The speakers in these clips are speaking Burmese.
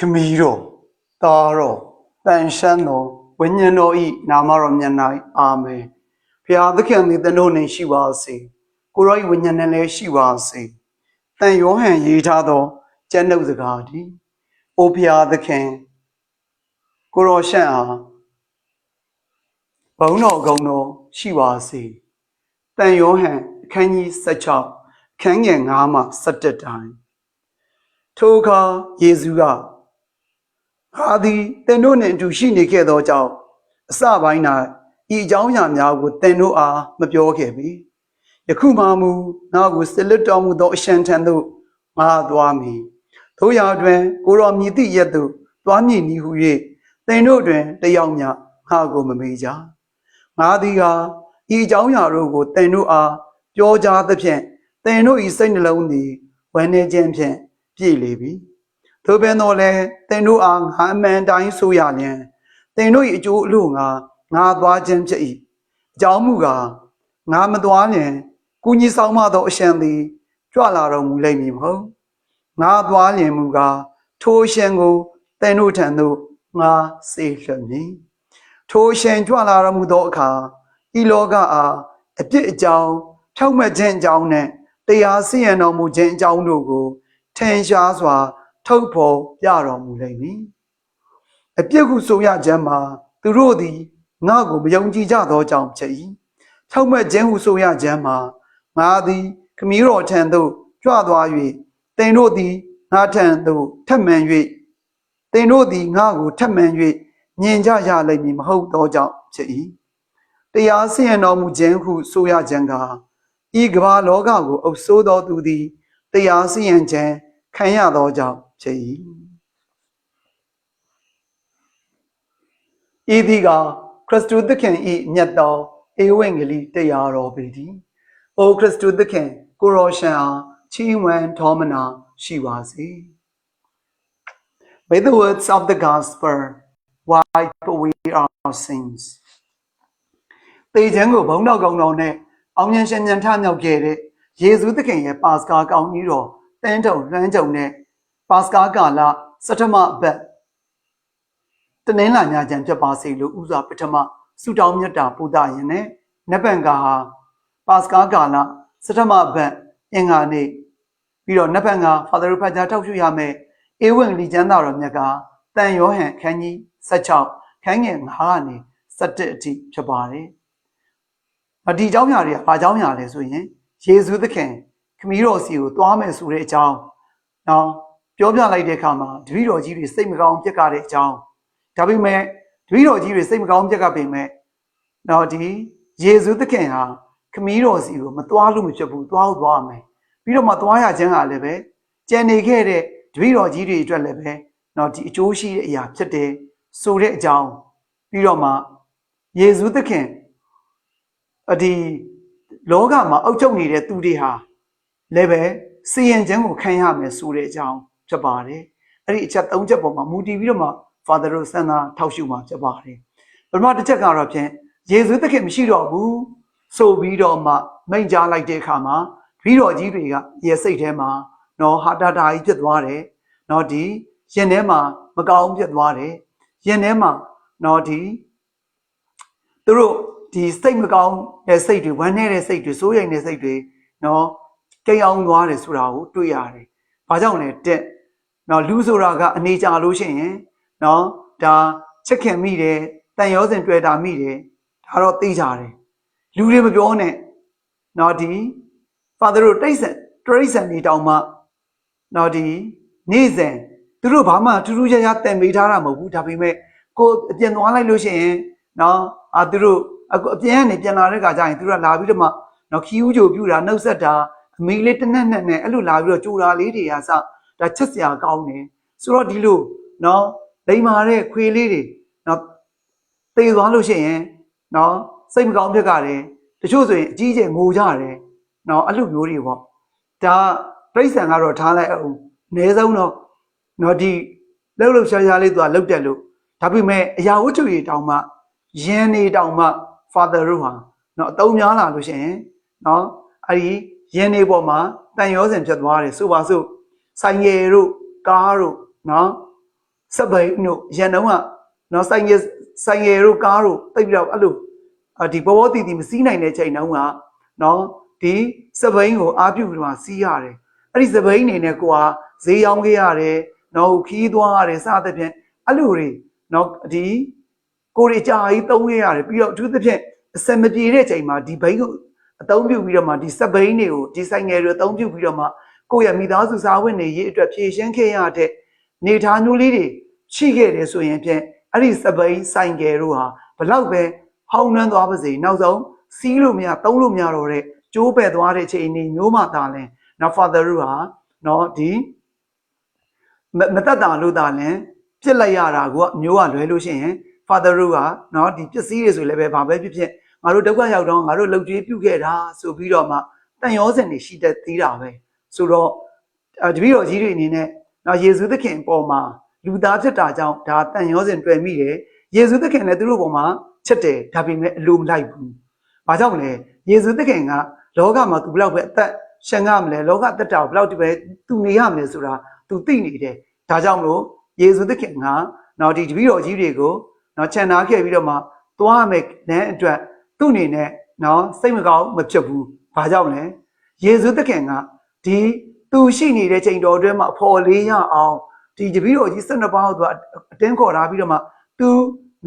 Camiro, Taro, Tanshano, Winyano eat Namaro Nyanai, Ame. Pia the candy the none she was see. Kuroi Winyanele she was see. Then your hand ye tado, Jeno the Gardi. Opia the can. Kuro Shan. Bono gono, she was see. Then your hand, can ye such up, can ye ama such a time. Toka Yezuga. Hadi, the none to shini kedo jow. Sabina, E. Jaunya would then no a Mabiokebi. Yakumamu, now with the little mudo shantando, Ma Dwami. Toya dwen, Uram Niti Yedu, Dwami ni huye, they know dwen, the Yaunya, Hago Mameja. Madiga, E. Jaunya rogo, then no a, Georgia the Pen, they know is sent lonely, when a champion, Pilebi. Tobenole, they know a Haman dying so yan. They know it you lunga, Nadwa Jemchi. Jamuga, Namadwanian, Kuni Salmado Shandi, Jualaro Mulemi ho. Nadwanian Muga, To Shango, they know Tando, Ma Sashani. To Shan Jualara Mudoka, Iloga a bit jow, Toma Jen Jowne, they are seeing no Mujen Jownogo, 10 Shazwa. Topo Yaro Mulemi. A Piagu Soya Gemma, the Rodi, Nago, Yonji Jado Jam Chai. Toma Jengu Soya Gemma, Madi, Camiro Tando, Jadwawi, they know the Natando, Temanui. They know the Nago, Temanui, Ninja Yalim, Ho Doja Chai. They are seeing no Mujengu Soya Jenga. Igva Logago of Sodo to the, they are seeing Jen, Kanya Doja. Idiga, Christu the can eat Nyato, a wingly they are obedi. O Christu the can, Kurosha, Chiwan Tomana, she was he. By the words of the gospel, wipe away our sins. They jangle bono go no ne, Onion Shantano get it, Jesu the king, Pascal Gauniro, Tento, Ranjo ne, Pascal Gala. Satama bet. The Nena Najan Japasi Uza Pitama, Sudamyata Buddha Yene, Nebangaha, Pascal Gala, Satama bet, Engane, Viro Nebanga, Father Pajata Yame, Ewan Lijanara Naga, then your hand, can ye, such out, can ye, Hani, Satati Chabari. A Dijamari, Pajamari, Suyin, Jesu the king, Kamiros you, Dwame Sure Chow. Now, Jobia like the Kama, Dviro Giri, same ground, Jacare Chow. Tabi me, Dviro Giri, same ground, Jacabe me. Now, D. Jesu the king, Kamiros you, Matualu Chabu, Dwame. Piro Matuaya Janga leve, Jenny Gere, Dviro Giri, Dreleve, not Joshi Yapte, Sure Chow, Piroma, Jesu the king. A D. Logama, Ochoni, 2 deha. Leve, see and Jango Kayame Sure Chow. Chabari, a rich at Ojaboma, Moody Virma, Father Rosana, Taushuma, Chabari. But not the check out of Jen, Jesu the Kim Shiro Boo, so Vido Ma, Maja like de Kama, Viro Giria, yes, say Tema, no Hadada Jadware, no D, Yenema, Magam Jadware, Yenema, no D. Through the same Magam, as say to one day, say to so young as they do, no, Kayang Noir is Rao, 2 yari. Pajone, dead. Now, Luzuraga, and Nature Lucian, no, da chicken meat, then yours and bread are meat, Taro Tijari. Lurim Bone, Naughty, Father Trace me down, Naughty, Nizen, Turubama, Turuja, and Vitarama, would have been made, go again one Lucian, no, Adru, a good piano, Janaraga, Through a labidama, no Kiujo, Bura, no Seta, me little Nene, Elula, Jura lady as a. The Chesia Gownie, Suradilu, no, they mare, quay lady, no, they Walushe, no, same Gomdegare, the Jose, Gj Mujare, no, a look Yuriwa. Da, place and arrow Tala, Nezo, no, the Lolo Shayali to a look at look. Tabi me, Yautu Dama, Jenny Dama, Father Ruha, no, Domyana Lushe, no, I, Jenny Boma, then yours and Jadwari, Subasu. Sanyeru, Garu, no, စပိန်တို့ရန်တုံးကနော်ဆိုင်ငယ်တို့ကားတို့တိတ်ပြီးတော့အဲ့လိုဒီဘောဘောတီတီမစီးနိုင်တဲ့ချိန်တုန်းကနော်ဒီစပိန်ကိုအားပြုပြီးတော့စီးရတယ်အဲ့ဒီစပိန်အနေနဲ့ကိုကဈေးရောင်းခဲ့ရတယ်နော်ခီးသွားရတယ်စသဖြင့်အဲ့လိုတွေနော်ဒီကိုရီကြာကြီးသုံးခဲ့ရတယ်ပြီးတော့အထူးသဖြင့်အစမပြေတဲ့ချိန်မှာဒီဘိန်းကိုအသုံးပြုပြီးတော့မှဒီစပိန်တွေကိုဒီဆိုင်ငယ်တွေအသုံးပြုပြီးတော့မှကိုယ့်ရဲ့မိသားစုစားဝတ်နေရေးအတွက်ဖြည့်ရှင်းခဲ့ရတဲ့နေသားမျိုးလေးတွေရှိခဲ့တယ်ဆိုရင်ဖြင့်အဲ့ဒီစပိန်ဆိုင်ငယ်တို့ဟာဘလောက်ပဲဟောင်းနှမ်းသွားပါစေနောက်ဆုံးစီးလို့မရသုံးလို့မရတော့တဲ့ကျိုးပဲ့သွားတဲ့ချိန်နေမျိုးမှသာလဲနော် father တို့ဟာနော်ဒီမတတ်တာလို့သာလဲပြစ်လိုက်ရတာကမျိုးကလွဲလို့ရှိရင် father တို့ကနော်ဒီပစ္စည်းတွေဆိုလည်းပဲဘာပဲဖြစ်ဖြစ်ငါတို့ဒုက္ခရောက်တော့ငါတို့လှုပ်ကြွေးပြုခဲ့တာဆိုပြီးတော့မှတန်ရောစင်တွေရှိတတ်သေးတာပဲဆိုတော့တပည့်တော်ကြီးတွေအနေနဲ့နော်ယေရှုသခင်အပေါ်မှာလူသားဖြစ်တာကြောင့်ဒါတန်ရောစင်တွေ့မိတယ်ယေရှုသခင်လည်းသူတို့ပေါ်မှာချက်တယ်ဒါပေမဲ့အလိုမလိုက်ဘူးဘာကြောင့်လဲယေရှုသခင်ကလောကမှာသူဘလောက်ပဲအသက်ရှံရမလဲလောကတက်တာဘလောက်ဒီပဲသူနေရမလဲဆိုတာသူသိနေတယ်ဒါကြောင့်လို့ယေရှုသခင်ကနော်ဒီတပည့်တော်ကြီးတွေကိုနော်ခြံနာခဲ့ပြီးတော့မှသွားမယ်တဲ့အတွက်သူ့အနေနဲ့နော်စိတ်မကောင်းမဖြစ်ဘူးဘာကြောင့်လဲယေရှုသခင်ကဒီသူရှိနေတဲ့ချိန်တော်အတွင်းမှာအဖော်လေးရအောင်ဒီတပည့်တော်ကြီး12ပါးကိုအတင်းခေါ်ထားပြီးတော့မှသူ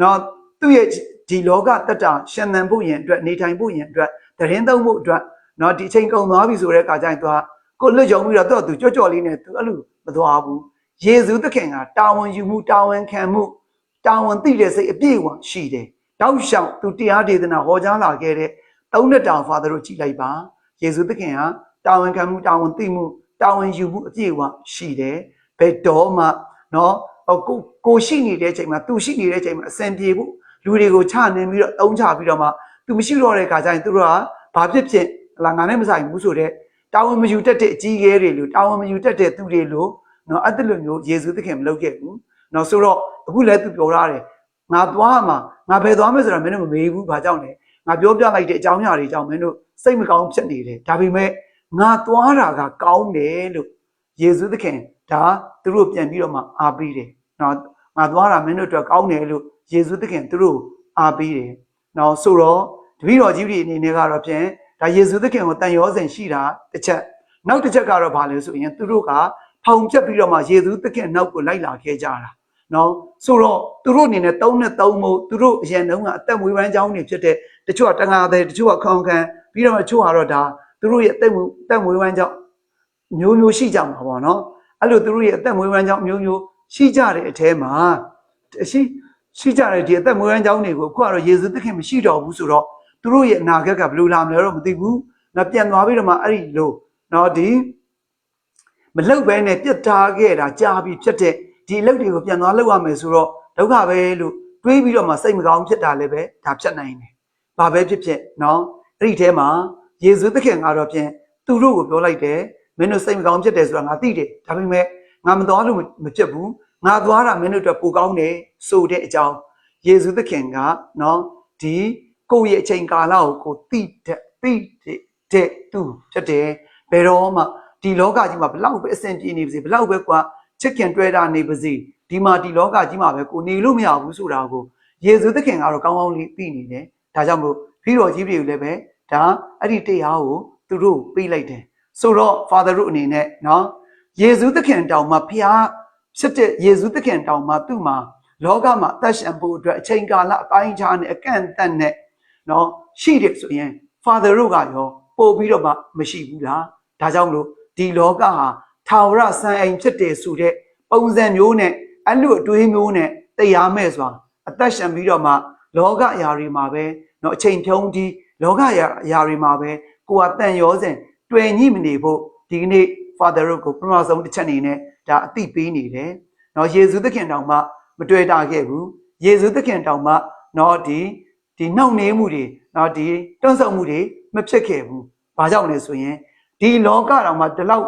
နော်သူ့ရဲ့ဒီလောကတတ္တရှင်သန်ဖို့ရင်အတွက်နေထိုင်ဖို့ရင်အတွက်တရင်သုံးဖို့အတွက်နော်ဒီချိန်ကုန်သွားပြီဆိုတဲ့အခါကျရင်သူကကိုလွတ်ကြုံပြီးတော့သူကြော့လေးနဲ့သူအဲ့လိုမသွားဘူးယေရှုသခင်ကတာဝန်ယူမှုတာဝန်ခံမှုတာဝန်သိတဲ့စိတ်အပြည့်အဝရှိတယ်တောက်လျှောက်သူတရားဒေသနာဟောကြားလာခဲ့တဲ့သုံးနှစ်တောင်ဖာသူတို့ကြည်လိုက်ပါယေရှုသခင်ဟာတာဝန်ခံမှုတာဝန်သိမှုတာဝန်ယူမှုအပြည့်အဝရှိတယ်ဘယ်တော့မှနော်ကိုရှိနေတဲ့အချိန်မှာသူရှိနေတဲ့အချိန်မှာအစင်ပြေဖို့လူတွေကိုချနေပြီးတော့တုံးချပြီးတော့မှသူမရှိတော့တဲ့အခါကျရင်သူတို့ကဘာဖြစ်ဖြစ်လာငါနဲ့မဆိုင်ဘူးဆိုတဲ့တာဝန်မယူတတ်တဲ့အကြီးအကဲတွေလို့တာဝန်မယူတတ်တဲ့သူတွေလို့နော်အဲ့ဒီလိုမျိုးယေရှုသခင်မလုပ်ခဲ့ဘူးနော်ဆိုတော့အခုလည်းသူပြောထားတယ်ငါသွားမှာငါဘယ်သွားမလဲဆိုတာမင်းတို့မမေးဘူးဘာကြောင့်လဲငါပြောပြလိုက်တဲ့အကြောင်းအရာတွေကြောင့်မင်းတို့စိတ်မကောင်းဖြစ်နေတယ်ဒါပေမဲ့ငါသွားတာကကောင်းတယ်လို့ယေရှုသခင်ဒါသူတို့ပြန်ပြီးတော့မှအားပေးတယ်နော်ငါသွားတာမင်းတို့အတွက်ကောင်းတယ်လို့ယေရှုသခင်သူတို့အားပေးတယ်နော်ဆိုတော့တပည့်တော်ကြီးတွေအနေနဲ့ကတော့ဖြင့်ဒါယေရှုသခင်ကိုတန်ရောစင်ရှိတာတစ်ချက်နောက်တစ်ချက်ကတော့ဘာလဲဆိုရင်သူတို့ကဖောင်ပြက်ပြီးတော့မှယေရှုသခင်နောက်ကိုလိုက်လာခဲ့ကြတာနော်ဆိုတော့သူတို့အနေနဲ့3နဲ့3မို့သူတို့အရင်တုန်းကအသက်မွေးဝမ်းကြောင်းတွေဖြစ်တဲ့တချို့ကတငါတဲ့တချို့ကခေါင်ခံပြီးတော့တချို့ကတော့ဒါသူတို့ရဲ့အသက်မွေးဝမ်းကြောင်းမျိုးရှိကြမှာပေါ့နော်အဲ့လိုသူတို့ရဲ့အသက်မွေးဝမ်းကြောင်းမျိုးရှိကြတဲ့အထဲမှာရှိကြတဲ့ဒီအသက်မွေးဝမ်းကြောင်းတွေကိုအခုကတော့ယေရှုသခင်မရှိတော့ဘူးဆိုတော့သူတို့ရဲ့အနာဂတ်ကဘယ်လိုလာမလဲတော့မသိဘူးနော်ပြန်သွားပြီးတော့မှအဲ့ဒီလိုနော်ဒီမလောက်ပဲနဲ့ပြတ်ထားခဲ့တာကြားပြီးဖြစ်တဲ့ဒီအလုပ်တွေကိုပြန်သွားလုပ်ရမယ်ဆိုတော့ဒုက္ခပဲလို့တွေးပြီးတော့မှစိတ်မကောင်းဖြစ်တာလည်းပဲဒါဖြစ်နိုင်တယ်။ဘာပဲဖြစ်ဖြစ်နော်အဲ့ဒီထဲမှာယေရှုသခင်ကတော့ဖြင့်သူတို့ကိုပြောလိုက်တယ်မင်းတို့စိတ်မကောင်းဖြစ်တယ်ဆိုတာငါသိတယ်ဒါပေမဲ့ငါမသွားလို့မဖြစ်ဘူးငါသွားတာမင်းတို့အတွက်ပိုကောင်းတယ်ဆိုတဲ့အကြောင်းယေရှုသခင်ကနော်ဒီကိုယ့်ရဲ့အချိန်ကာလကိုသိတဲ့သူဖြစ်တယ်ဘယ်တော့မှဒီလောကကြီးမှာဘလောက်ပဲအဆင်ပြေနေပါစေဘလောက်ပဲကွာချစ်ခင်တွေ့တာနေပါစေဒီမှာဒီလောကကြီးမှာပဲကိုနေလို့မရဘူးဆိုတာကိုယေရှုသခင်ကတော့ကောင်းကောင်းလေးသိနေတယ်ဒါကြောင့်မို့ပြီးတော်ကြီးတွေကိုလည်းပဲဒါအဲ့ဒီတရားကိုသူတို့ပေးလိုက်တယ်ဆိုတော့ Father တို့အနေနဲ့နော်ယေရှုသခင်တောင်မှဖျားဖြစ်တဲ့ယေရှုသခင်တောင်မှသူ့မှာလောကမှာအသက်ရှင်ဖို့အတွက်အချိန်ကာလအပိုင်းခြားနဲ့အကန့်အသတ်နဲ့နော်ရှိတယ်ဆိုရင် Father တို့ကရောပို့ပြီးတော့မှမရှိဘူးလားဒါကြောင့်လို့ဒီလောကဟာထာဝရစံအိမ်ဖြစ်တယ်ဆိုတဲ့ပုံစံမျိုးနဲ့အဲ့လိုအတွေးမျိုးနဲ့တရားမဲ့စွာအသက်ရှင်ပြီးတော့မှလောကအရာတွေမှာပဲเนาะအချိန်ဖြုံးပြီးလောကအရာတွေမှာပဲကိုယ်ကတန်ရောစဉ်တွေ့ညှိမနေဖို့ဒီကနေ့ Father တို့ကိုပထမဆုံးတစ်ချက်အနေနဲ့ဒါအသိပေးနေတယ်เนาะယေရှုသခင်တောင်မှမတွေ့တာခဲ့ဘူးယေရှုသခင်တောင်မှเนาะဒီနှောင့်နှေးမှုတွေเนาะဒီတွန့်ဆုတ်မှုတွေမဖြစ်ခဲ့ဘူးဘာကြောင့်လဲဆိုရင်ဒီလောကတောင်မှဒီလောက်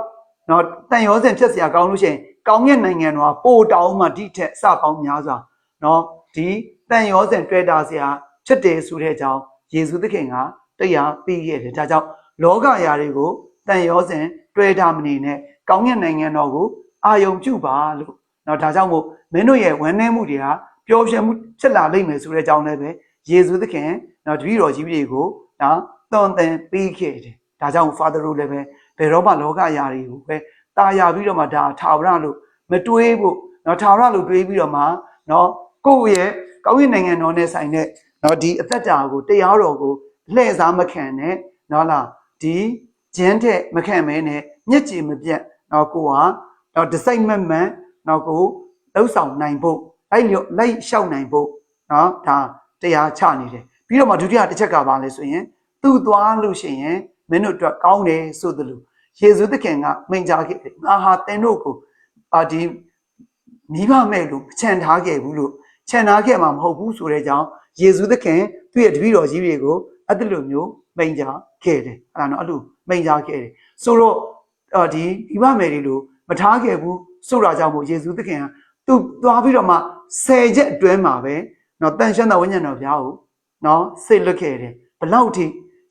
เนาะတန်ရောစဉ်ဖြစ်เสียကောင်းလို့ရှိရင်ကောင်းရဲ့နိုင်ငံတော်ပို့တောင်းမှဒီထက်စပေါင်းများစွာเนาะဒီတန်ရောစဉ်တွေ့တာเสียဖြစ်တယ်ဆိုတဲ့အကြောင်းယေရှုသခင်ကတရားပေးခဲ့တယ်ဒါကြောင့်လောကအရာတွေကိုတန်ရောစဉ်တွေ့တာမနေနဲ့ကောင်းရဲ့နိုင်ငံတော်ကိုအာယုံပြုပါလို့ နော်ဒါကြောင့်မို့မင်းတို့ရဲ့ဝမ်းနည်းမှုတွေဟာပျော်ရွှင်မှုဖြစ်လာလိမ့်မယ်ဆိုတဲ့အကြောင်းလည်းပဲယေရှုသခင်နော်တပည့်တော်ကြီးတွေကိုနော်သွန်သင်ပေးခဲ့တယ်ဒါကြောင့် Father တို့လည်းပဲဘယ်တော့မှလောကအရာတွေကိုပဲတာယာပြီးတော့မှဒါထာဝရလို့မတွေးဖို့နော်ထာဝရလို့တွေးပြီးတော့မှနော်ကိုယ့်ရဲ့ကောင်းကင်နိုင်ငံတော်နဲ့ဆိုင်တဲ့နော်ဒီအသက်တာကိုတရားတော်ကိုလှည့်စားမခံနဲ့နော်လားဒီကျင်းတဲ့မခံမဲနဲ့မျက်ကြည်မပြတ်နော်ကိုဟာနော်ဒီစိတ်မမှန်နော်ကိုလှုပ်ဆောင်နိုင်ဖို့လိုက်လျှောက်နိုင်ဖို့နော်ဒါတရားချနေတယ်ပြီးတော့မှဒုတိယတစ်ချက်ကပါလဲဆိုရင်သူ့သွားလို့ရှိရင်မင်းတို့အတွက်ကောင်းတယ်ဆိုသလိုယေရှုသခင်ကမိန့်ကြားခဲ့တယ်ငါဟာသင်တို့ကိုဒီမိဘမဲ့လို့ခြံထားခဲ့ဘူးလို့ခြံထားခဲ့မှာမဟုတ်ဘူးဆိုတဲ့ကြောင့်ယေရှုသခင်သူ့ရဲ့တပည့်တော်ကြီးတွေကိုအဲ့ဒီလိုမျိုးမိန့်ကြားခဲ့တယ်အဲ့ဒါနော်အဲ့လိုမိန့်ကြားခဲ့တယ်ဆိုတော့ဒီမိဘမဲ့တွေလို့မထားခဲ့ဘူးဆိုတာကြောင့်မို့ယေရှုသခင်ကသူသွားပြီးတော့မှ10ချက်အတွင်းမှာပဲနော်တန်ရှင်းတဲ့ဝိညာဉ်တော်ဘုရားကိုနော်စိတ်လွတ်ခဲ့တယ်ဘလောက်ထိ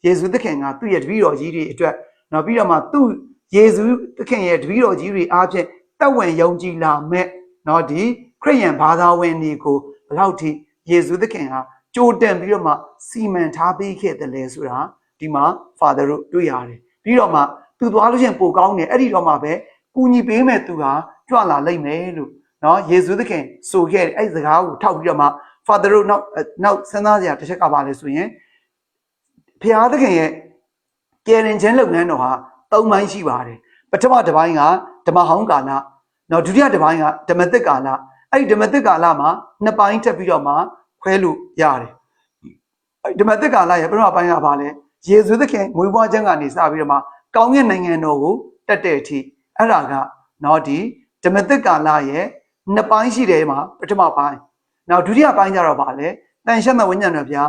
ယေရှုသခင်ကသူ့ရဲ့တပည့်တော်ကြီးတွေအတွက်နော်ပြီးတော့မှသူ့ယေရှုသခင်ရဲ့တပည့်တော်ကြီးတွေအားဖြင့်တက်ဝင်ယုံကြည်လာမဲ့နော်ဒီခရစ်ယာန်ဘာသာဝင်တွေကိုဘလောက်ထိယေရှုသခင်ကကြိုးတင်ပြီးတော့မှစီမံထားပေးခဲ့တယ်လေဆိုတာဒီမှာ Father တို့တွေ့ရတယ်ပြီးတော့မှသူသွားလို့ရှိရင်ပိုကောင်းတယ်အဲ့ဒီတော့မှပဲကူညီပေးမဲ့သူဟာကြွလာလိမ့်မယ်လို့နော်ယေရှုသခင်ဆိုခဲ့တယ်အဲ့ဒီစကားကိုထောက်ပြီးတော့မှ Father တို့နောက်စဉ်းစားစရာတစ်ချက်ကပါလဲဆိုရင်ဘုရားသခင်ရဲ့ကယ်တင်ခြင်းလုပ်ငန်းတော်ဟာ၃ပိုင်းရှိပါတယ်ပထမတစ်ပိုင်းကဓမ္မဟောင်းကာလနောက်ဒုတိယတစ်ပိုင်းကဓမ္မသစ်ကာလအဲ့ဒီဓမ္မသစ်ကာလမှာနှစ်ပိုင်းထပ်ပြီးတော့မှခွဲလို့ရတယ်အဲ့ဓမ္မသစ်ကာလရဲ့ပထမပိုင်းကပါလဲယေရှုသခင်ငွေပွားခြင်းကနေစပြီးတော့မှကောင်းကင်နိုင်ငံတော်ကိုတက်တဲ့အထိအဲ့ဒါကနော်ဒီဓမ္မသစ်ကာလရဲ့နှစ်ပိုင်းရှိတယ်မှာပထမပိုင်းနောက်ဒုတိယပိုင်းကျတော့ပါလဲတန်ရှင်းတဲ့ဝိညာဉ်တော်ဗျာ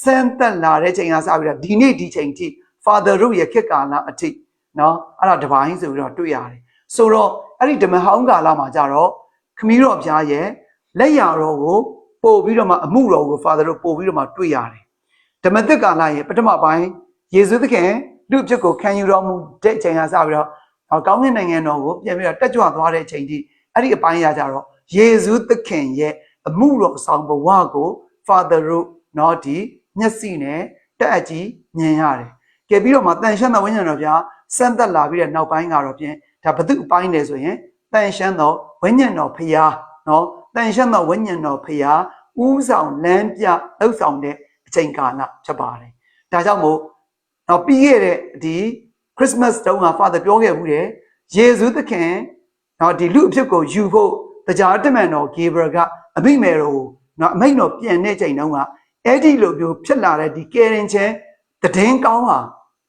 စမ်းသက်လာတဲ့ချိန်ကစပြီးတော့ဒီနေ့ဒီချိန်ထိ Father တို့ရဲ့ခေတ်ကာလအထိနော်အဲ့ဒါတစ်ပိုင်းဆိုပြီးတော့တွေ့ရတယ်ဆိုတော့အဲ့ဒီဓမ္မဟောင်းကာလမှာကျတော့ခမည်းတော်ဘုရားရဲ့လက်ရာတော်ကိုပို့ပြီးတော့မှအမှုတော်ကို Father တို့ပို့ပြီးတော့မှတွေ့ရတယ်ဓမ္မသစ်ကာလရဲ့ပထမပိုင်းယေရှုသခင်လူအဖြစ်ကိုခံယူတော်မူတဲ့ချိန်ကစပြီးတော့ကောင်းကင်နိုင်ငံတော်ကိုပြန်ပြီးတော့တက်ကြွသွားတဲ့ချိန်ထိအဲ့ဒီအပိုင်းရကြတော့ယေရှုသခင်ရဲ့အမှုတော်ဆောင်ဘဝကို Father တို့နော်ဒီမျက်စိနဲ့တက်အကြီးမြင်ရတယ်။ကဲပြီးတော့မှတန်ရှင်းသောဝိညာဉ်တော်ဗျာစမ်းသက်လာပြီးတဲ့နောက်ပိုင်းကတော့ဖြင့်ဒါဘု து အပိုင်းလေဆိုရင်တန်ရှင်းသောဝိညာဉ်တော်ဖျားနော်တန်ရှင်းသောဝိညာဉ်တော်ဖျားဥဆောင်လမ်းပြလှုပ်ဆောင်တဲ့အချိန်ကာလဖြစ်ပါတယ်။ဒါကြောင့်မို့တော့ပြီးခဲ့တဲ့ဒီ Christmas တုန်းက Father ပြောခဲ့ဘူးတဲ့ယေရှုသခင်နော်ဒီလူအဖြစ်ကိုယူဖို့တရားတမန်တော် Gabriel ကအမိမယ်တော်ကိုနော်အမိတ်တော်ပြန်တဲ့ချိန်တုန်းကအဲ့ဒီလိုမျိုးဖြစ်လာတဲ့ဒီကယ်ရင်ချင်းတည်င်းကောင်းဟာ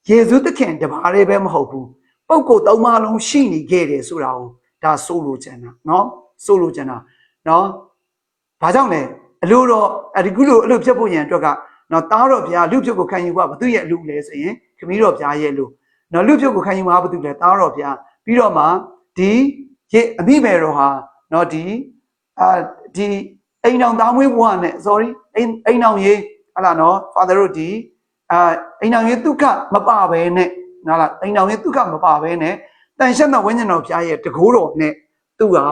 ယေရှုသခင်တပါးလေးပဲမဟုတ်ဘူးပုဂ္ဂိုလ်သုံးပါးလုံးရှိနေခဲ့တယ်ဆိုတာကိုဒါဆိုလိုချင်တာနော်ဆိုလိုချင်တာနော်ဘာကြောင့်လဲအလိုတော့ဒီကုလိုအလိုဖြစ်ဖို့ရန်အတွက်ကနော်တားတော်ဘုရားလူဖြစ်ကိုခံယူဖို့ဘာသူရဲ့အလူလဲဆိုရင်ခမည်းတော်ဘုရားရဲ့လူနော်လူဖြစ်ကိုခံယူမှာဘာသူလဲတားတော်ဘုရားပြီးတော့မှဒီအမိမယ်တော်ဟာနော်ဒီအိမ်တော်သားမွေးဘဝနဲ့ sorry အိမ်တော်ရေးဟလာနော် Father တို့ဒီအိမ်တော်ရေးဒုက္ခမပါဘဲနဲ့နော်လားအိမ်တော်ရေးဒုက္ခမပါဘဲနဲ့တန်ရှင်းတဲ့ဝိညာဉ်တော်ဘုရားရဲ့တကိုးတော်နဲ့သူဟာ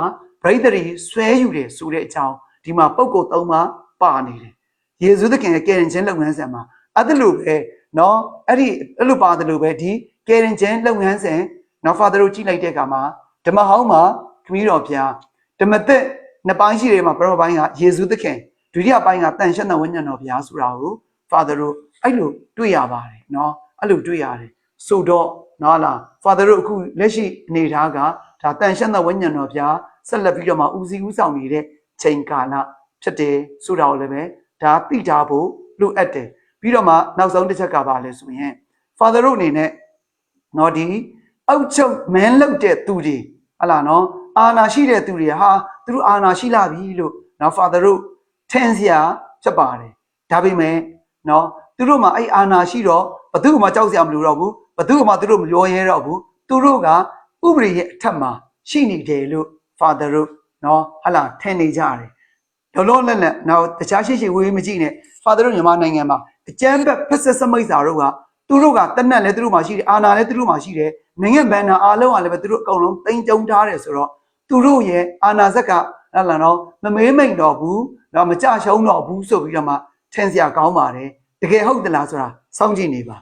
ဗိဒ္ဓရီဆွဲယူတယ်ဆိုတဲ့အကြောင်းဒီမှာပုဂ္ဂိုလ်၃ပါးပါနေတယ်ယေရှုသခင်ရဲ့ကယ်တင်ခြင်းလုပ်ငန်းစဉ်မှာအဲ့ဒါလိုပဲနော်အဲ့လိုပါတယ်လို့ပဲဒီကယ်တင်ခြင်းလုပ်ငန်းစဉ်နော် Father တို့ကြည့်လိုက်တဲ့အခါမှာဓမ္မဟောင်းမှာခမည်းတော်ဘုရားဓမ္မသစ်နှစ်ပိုင်းရှိတယ်မှာပထမပိုင်းကယေရှုသခင်ဒုတိယပိုင်းကတန်ရှင်းတဲ့ဝိညာဉ်တော်ဘုရားဆိုတာကို Father တို့အဲ့လိုတွေ့ရပါတယ်နော်အဲ့လိုတွေ့ရတယ်ဆိုတော့နော်လား Father တို့အခုလက်ရှိအနေထားကဒါတန်ရှင်းတဲ့ဝိညာဉ်တော်ဘုရားဆက်လက်ပြီးတော့မှဦးစီးဦးဆောင်နေတဲ့ချိန်ကာလဖြစ်တယ်ဆိုတာကိုလည်းပဲဒါသိထားဖို့လိုအပ်တယ်ပြီးတော့မှနောက်ဆုံးတစ်ချက်ကပါလဲဆိုရင် Father တို့အနေနဲ့နော်ဒီအောက်ချုပ်မင်းလုပ်တဲ့သူတွေဟလာနော်အာနာရှိတဲ့သူတွေဟာသူတို့အာနာရှိလာပြီလို့နော် Father တို့ထင်စရာဖြစ်ပါတယ်ဒါပေမဲ့နော်သူတို့မှာအဲ့အာနာရှိတော့ဘသူမှကြောက်စရာမလိုတော့ဘူးဘသူမှသူတို့မပြောရဲတော့ဘူးသူတို့ကဥပဒေရဲ့အထက်မှာရှိနေတယ်လို့ Father တို့နော်ဟလာထင်နေကြတယ်လောလောလတ်လတ်နောက်တခြားရှိဝေးမကြည့်နဲ့ Father တို့မြန်မာနိုင်ငံမှာအကျမ်းဘက်ဖက်ဆက်စမိတ်စာတို့ကသူတို့ကတနက်လည်းသူတို့မှရှိတယ်အာနာလည်းသူတို့မှရှိတယ်နိုင်ငံဘန်နာအားလုံးကလည်းပဲသူတို့အကုန်လုံးတိမ်ကြုံထားတယ်ဆိုတော့ သူတို့ရဲ့အာနာဇက်ကဟုတ်လားနော်မမေးမိန်တော့ဘူးနော်မကြရှုံးတော့ဘူးဆိုပြီးတော့မှထင်စရာကောင်းပါတယ်တကယ်ဟုတ်သလားဆိုတာစောင့်ကြည့်နေပါ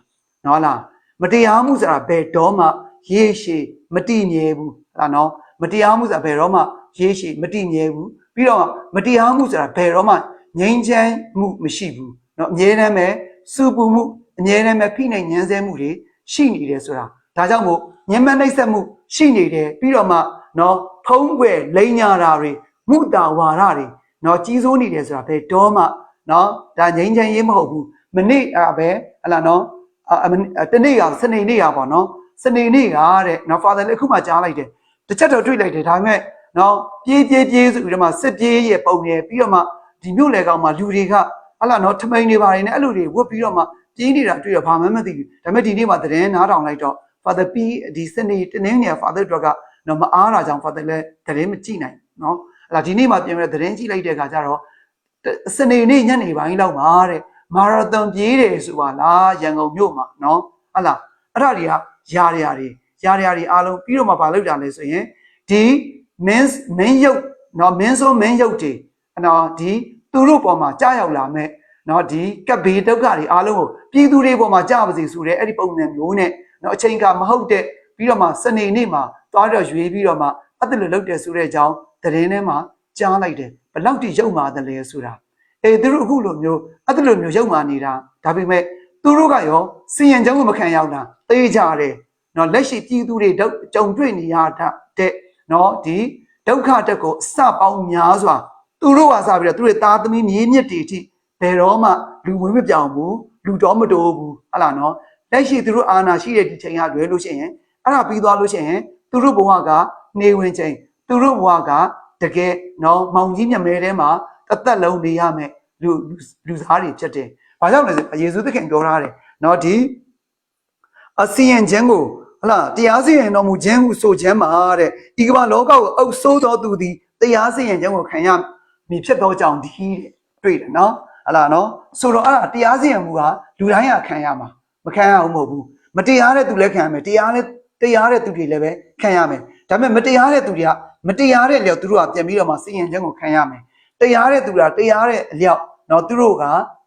နော်လားမတရားမှုဆိုတာဘယ်တော့မှရေရှည်မတည်မြဲဘူးဟုတ်လားနော်မတရားမှုဆိုတာဘယ်တော့မှရေရှည်မတည်မြဲဘူးပြီးတော့မတရားမှုဆိုတာဘယ်တော့မှငြိမ်းချမ်းမှုမရှိဘူးနော်အမြဲတမ်းပဲစူပူမှုအမြဲတမ်းပဲဖိနှိပ်ညှဉ်းဆဲမှုတွေရှိနေတယ်ဆိုတာဒါကြောင့်မို့ညှဉ်းပန်းနှိပ်စက်မှုရှိနေတယ်ပြီးတော့မှနော်ဖုံးကွယ်လိန်ညာတာတွေမုတာဝါဒတွေနော်ကြီးစိုးနေတယ်ဆိုတာဘယ်တော့မှနော်ဒါငြိမ်းချမ်းရေးမဟုတ်ဘူးမနေ့ပဲဟလာနော်တနေ့ကစနေနေ့ကပေါ့နော်စနေနေ့ကတဲ့နော် father လည်းအခုမှကြားလိုက်တယ်တစ်ချက်တော့တွေ့လိုက်တယ်ဒါပေမဲ့နော်ပြေးဆိုပြီးတော့မှစစ်ပြေးရဲ့ပုံရပြီးတော့မှဒီမြို့လေကောင်မှာလူတွေကဟလာနော်ထမိန်တွေပါနေအဲ့လိုတွေဝတ်ပြီးတော့မှပြေးနေတာတွေ့ရဘာမှမသိဘူးဒါပေမဲ့ဒီနေ့မှသတင်းနားထောင်လိုက်တော့ father ပြီးဒီစနေတနေ့နဲ့ father တို့ကနော်မအားတာကြောင့် father လည်းသတင်းမကြည့်နိုင်နော်ဟလာဒီနေ့မှပြင်ပြီးသတင်းကြည့်လိုက်တဲ့အခါကျတော့စနေနေ့ညနေပိုင်းလောက်မှာတဲ့မာရသွန်ပြေးတယ်ဆိုပါလားရန်ကုန်မြို့မှာနော်ဟလာအဲ့ဒါတွေကယားတွေအားလုံးပြီးတော့မှမလုပ်ကြလဲဆိုရင်ဒီ main ရုပ်နော် main ရုပ်တွေနော်ဒီသူတို့ပေါ်မှာကြားရောက်လာမဲ့နော်ဒီကပ်ဘေးဒုက္ခတွေအားလုံးကိုပြည်သူတွေပေါ်မှာကြားပါစေဆိုတဲ့အဲ့ဒီပုံစံမျိုးနဲ့နော်အချိန်ကမဟုတ်တဲ့ပြီးတော့မှစနေနေ့မှာသွားတော့ရွေးပြီးတော့မှအဲ့ဒါလိုလုပ်တယ်ဆိုတဲ့အကြောင်းသတင်းထဲမှာကြားလိုက်တယ်ဘယ်လောက်ထိရုပ်မာတယ်လဲဆိုတာသူတို့အခုလိုမျိုးအဲ့ဒါလိုမျိုးရုပ်မာနေတာဒါပေမဲ့သူတို့ကရောစီရင်ကြောင်းကိုမခံရောက်တာတေးကြတယ်နော်လက်ရှိပြည်သူတွေကြုံတွေ့နေရတဲ့နော်ဒီဒုက္ခတက်ကိုအစပေါင်းများစွာသူတို့ကစပြီးတော့သူတို့သားသမီးမြေးမြစ်တွေအထိဘယ်တော့မှလူဝင်မပြောင်းဘူးလူတော်မတိုးဘူးဟုတ်လားနော်လက်ရှိသူတို့အာဏာရှိတဲ့ဒီချိန်ကလွယ်လို့ရှိရင်အဲ့ဒါပြီးသွားလို့ရှိရင်သူတို့ဘဝကနေဝင်ချိန်သူတို့ဘဝကတကယ်နော်မောင်ကြီးမြမဲထဲမှာအသက်လုံးနေရမယ်လူသားတွေဖြစ်တယ်။ဘာကြောင့်လဲဆိုယေရှုသခင်ပြောထားတယ်နော်ဒီအစီရင်ခြင်းကိုဟလားတရားစီရင်တော်မူခြင်းဟုဆိုခြင်းမှာတဲ့ဒီကမ္ဘာလောကကိုအုပ်ဆိုးသောသူသည်တရားစီရင်ခြင်းကိုခံရမည်ဖြစ်သောကြောင့်ဒီတဲ့တွေ့တယ်နော်ဟလားနော်ဆိုတော့အဲ့ဒါတရားစီရင်မှုကလူတိုင်းကခံရမှာမခံရဘူးမဟုတ်ဘူးမတရားတဲ့သူလည်းခံရမယ်တရားတဲ့သူတွေလည်းပဲခံရမယ်ဒါပေမဲ့မတရားတဲ့သူတွေကမတရားတဲ့လျောက်သူတို့ကပြန်ပြီးတော့မှစီရင်ခြင်းကိုခံရမယ်တရားတဲ့သူကတရားတဲ့အလျောက်နော်သူတို့က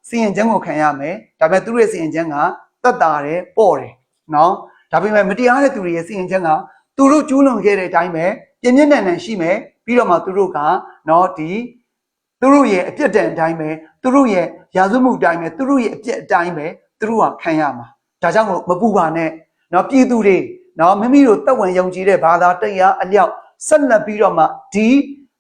စီရင်ခြင်းကိုခံရမယ်ဒါပေမဲ့သူတို့ရဲ့စီရင်ခြင်းကတက်တာတယ်ပေါ့တယ်နော်ဒါပေမဲ့မတရားတဲ့သူတွေရဲ့စီရင်ခြင်းကသူတို့ကျူးလွန်ခဲ့တဲ့အတိုင်းပဲပြင်းပြင်းထန်ထန်ရှိမယ်ပြီးတော့မှသူတို့ကနော်ဒီသူတို့ရဲ့အပြစ်ဒဏ်အတိုင်းပဲသူတို့ရဲ့ရာဇဝတ်မှုအတိုင်းပဲသူတို့ရဲ့အပြစ်အတိုင်းပဲသူတို့ကခံရမှာဒါကြောင့်မပူပါနဲ့နော်ပြည်သူတွေနော်မိမိတို့တက်ဝင်ယုံကြည်တဲ့ဘာသာတရားအလျောက်ဆက်လက်ပြီးတော့မှဒီ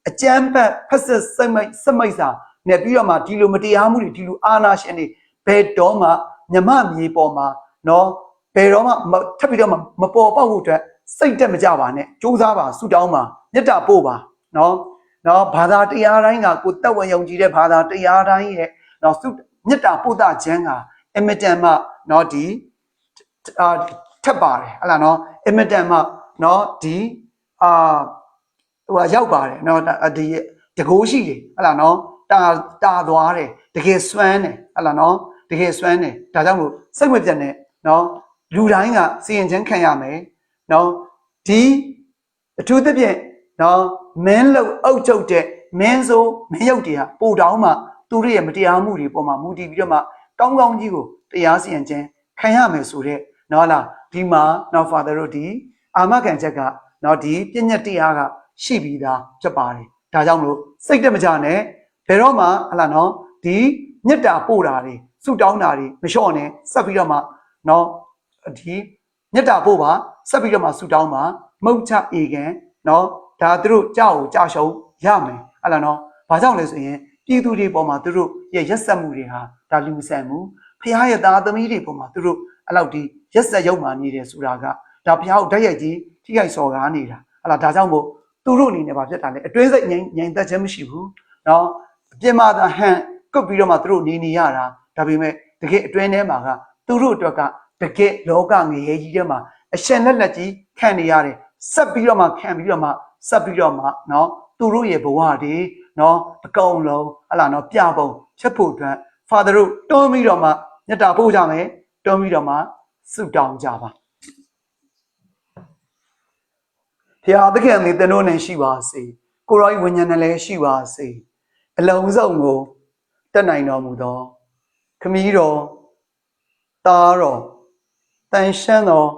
အကျမ်းဖတ်ဖက်စစ်စမိတ်စာနဲ့ပြီးတော့မှဒီလိုမတရားမှုတွေဒီလိုအာဏာရှင်တွေဘယ်တော့မှမြမမြေပေါ်မှာနော်ဘယ်တော့မှထပ်ပြီးတော့မှမပေါ်ပေါက်ဖို့အတွက်စိတ်တက်မကြပါနဲ့စူးစမ်းပါဆူတောင်းပါမေတ္တာပို့ပါနော်ဘာသာတရားတိုင်းကကိုတက်ဝင်ယုံကြည်တဲ့ဘာသာတရားတိုင်းရဲ့နော်မေတ္တာပို့တာခြင်းကအင်မတန်မှနော်ဒီထပ်ပါတယ်ဟလာနော်အင်မတန်မှနော်ဒီရောက်ပါတယ်နော်ဒီတကိုးရှိတယ်ဟလာနော်တာသွားတယ်တကယ်စွမ်းတယ်ဟလာနော်တကယ်စွမ်းတယ်ဒါကြောင့်မို့စိတ်မပြတ်နဲ့နော်လူတိုင်းကစီရင်ခြင်းခံရမယ်နော်ဒီအထူးသဖြင့်နော်မင်းလုံအုပ်ချုပ်တဲ့မင်းရုပ်တွေကပို့တောင်းမှသူတို့ရဲ့မတရားမှုတွေပေါ်မှာမူတည်ပြီးတော့မှကောင်းကောင်းကြီးကိုတရားစီရင်ခြင်းခံရမယ်ဆိုတဲ့နော်လားဒီမှာနော် father တို့ဒီအာမခံချက်ကနော်ဒီပြည့်ညတ်တရားကရှိပြီးသားဖြစ်ပါတယ်ဒါကြောင့်မလို့စိတ်တက်မကြနဲ့ဘယ်တော့မှဟလာနော်ဒီမေတ္တာပို့တာတွေဆုတောင်းတာတွေမလျှော့နဲ့ဆက်ပြီးတော့မှနော်ဒီမေတ္တာပို့ပါဆက်ပြီးတော့မှဆုတောင်းပါမုတ်ချအေကန်နော်ဒါသူတို့ကြောက်ကြရှုံရမယ်ဟလာနော်ဘာကြောင့်လဲဆိုရင်ပြည်သူတွေပေါ်မှာသူတို့ရဲ့ရက်ဆက်မှုတွေဟာဒါလူမဆန်ဘူးဖခင်ရဲ့သားသမီးတွေပေါ်မှာသူတို့အဲ့လောက်ဒီရက်ဆက်ရုပ်မာနေတယ်ဆိုတာကဒါဖခင်ကိုဓာတ်ရိုက်ကြီးထိခိုက်စော်ကားနေတာဟလာဒါကြောင့်မို့သူတို့အနေနဲ့ဘာဖြစ်တာလဲအတွင်းစိတ်ငြိမ်သက်ခြင်းမရှိဘူးနော်အပြစ်မှသာဟန်ကုတ်ပြီးတော့မှသူတို့နေရတာဒါပေမဲ့တကယ်အတွင်းထဲမှာကသူတို့အတွက်ကတကယ်လောကငရေကြီးထဲမှာအရှင်လက်ကြီးခံနေရတယ်ဆက်ပြီးတော့မှခံပြီးတော့မှဆက်ပြီးတော့မှနော်သူတို့ရဲ့ဘဝတွေနော်အကောင်လုံးဟလာနော်ပြပုံချက်ဖို့အတွက် father တို့တွန်းပြီးတော့မှမေတ္တာပို့ကြမယ်တွန်းပြီးတော့မှဆုတောင်းကြပါ ဖျားသခင်သည်သင်တို့နှင့်ရှိပါစေကိုရောဤဝိညာဉ်နဲ့လည်းရှိပါစေအလုံးစုံကိုတက်နိုင်တော်မူသောခမည်းတော်သားတော်တန်ရှင်းတော်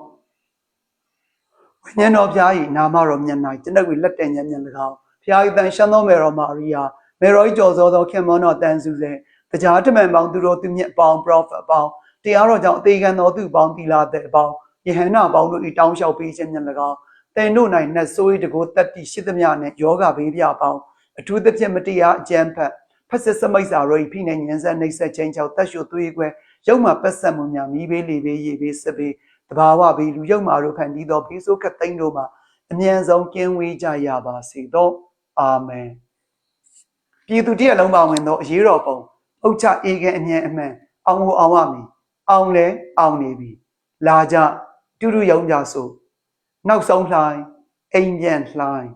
ဝိညာဉ်တော်ဖျား၏နာမတော်မြတ်၌ကျွန်ုပ်၏လက်တင်ဉာဏ်၎င်းဖျား၏တန်ရှင်းသောမေတော်မာရိယာမေတော်၏ကြော်စောသောခင်မွန်းတော်တန်စုစေတရားတမန်ပေါင်းသူတို့သူမြတ်ပေါင်းပရောဖက်ပေါင်းတရားတော်ကြောင့်အသေးခံတော်သူပေါင်းသီလာတဲ့အပေါင်းယဟန္တာပေါင်းတို့၏တောင်းလျှောက်ပေးခြင်းဉာဏ်၎င်းသင်တို့၌နတ်ဆိုး၏တကိုးတက်တိရှိသမျှနှင့်ယောဂဘေးပြပေါင်းအထူးသဖြင့်မတရားအကြမ်းဖက်ဖက်စစ်စမိတ်စာတို့၏ဖိနှိပ်ညှဉ်းဆဲနှိပ်စက်ခြင်းကြောင့်တက်ရှုသွေးကွဲရုပ်မှပတ်ဆက်မှုများမိဘေးလေဘေးရေဘေးစစ်ဘေးတဘာဝဘေးလူရုပ်မှတို့ဖန်တီးသောဘေးဆိုးခတ်သိမ်းတို့မှအမြန်ဆုံးကင်းဝေးကြရပါစေသောအာမင်ပြည်သူတည်းအလုံးပါဝင်သောအရေးတော်ပုံအုတ်ချအေးခဲအမြန်အမှန်အောင်ကိုအောင်ရမည်အောင်လဲအောင်နေပြီလာကြတူတူယုံကြဆိုနောက်ဆုံးလှိုင်းအိမ်ပြန်လှိုင်း